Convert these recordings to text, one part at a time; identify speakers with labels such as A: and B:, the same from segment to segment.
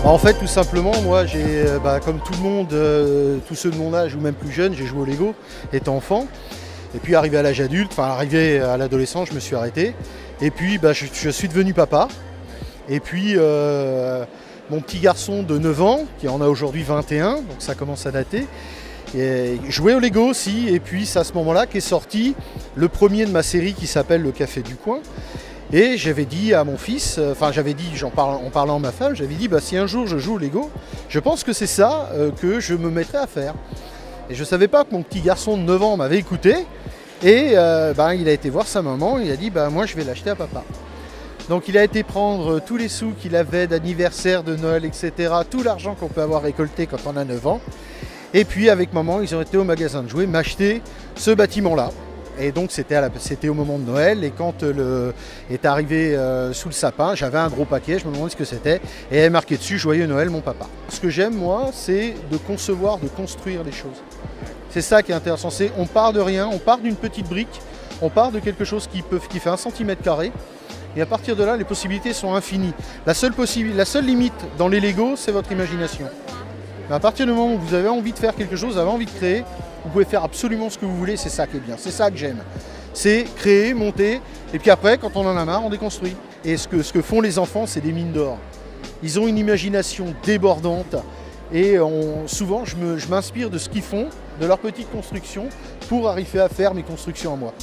A: En fait, tout simplement, moi, j'ai, comme tout le monde, tous ceux de mon âge ou même plus jeunes, j'ai joué au Lego étant enfant. Et puis arrivé à l'âge adulte, enfin arrivé à l'adolescence, je me suis arrêté. Et puis je suis devenu papa. Et puis mon petit garçon de 9 ans, qui en a aujourd'hui 21, donc ça commence à dater, et jouait au Lego aussi. Et puis c'est à ce moment-là qu'est sorti le premier de ma série qui s'appelle Le Café du Coin. Et j'avais dit à mon fils, en parlant à ma femme, j'avais dit si un jour je joue au Lego, je pense que c'est ça que je me mettrai à faire. Et je ne savais pas que mon petit garçon de 9 ans m'avait écouté. Et il a été voir sa maman, il a dit moi je vais l'acheter à papa. Donc il a été prendre tous les sous qu'il avait d'anniversaire, de Noël, etc. Tout l'argent qu'on peut avoir récolté quand on a 9 ans. Et puis avec maman, ils ont été au magasin de jouets m'acheter ce bâtiment-là. Et donc c'était au moment de Noël, et quand est arrivé sous le sapin, j'avais un gros paquet, je me demandais ce que c'était, et il y avait marqué dessus « Joyeux Noël mon papa ». Ce que j'aime moi, c'est de concevoir, de construire les choses. C'est ça qui est intéressant, on part de rien, on part d'une petite brique, on part de quelque chose qui fait 1 cm², et à partir de là, les possibilités sont infinies. La seule limite dans les Lego, c'est votre imagination. Mais à partir du moment où vous avez envie de faire quelque chose, vous avez envie de créer, vous pouvez faire absolument ce que vous voulez, c'est ça qui est bien, c'est ça que j'aime. C'est créer, monter, et puis après, quand on en a marre, on déconstruit. Et ce que font les enfants, c'est des mines d'or. Ils ont une imagination débordante, et souvent, je m'inspire de ce qu'ils font, de leurs petites constructions, pour arriver à faire mes constructions à moi.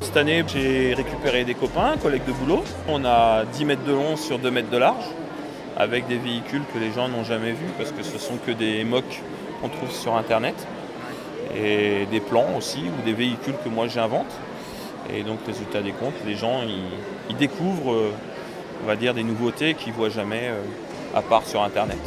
B: Cette année, j'ai récupéré des copains, collègues de boulot. On a 10 mètres de long sur 2 mètres de large, avec des véhicules que les gens n'ont jamais vus, parce que ce sont que des mocks qu'on trouve sur Internet, et des plans aussi, ou des véhicules que moi j'invente. Et donc, résultat des comptes, les gens ils découvrent, on va dire, des nouveautés qu'ils ne voient jamais à part sur Internet.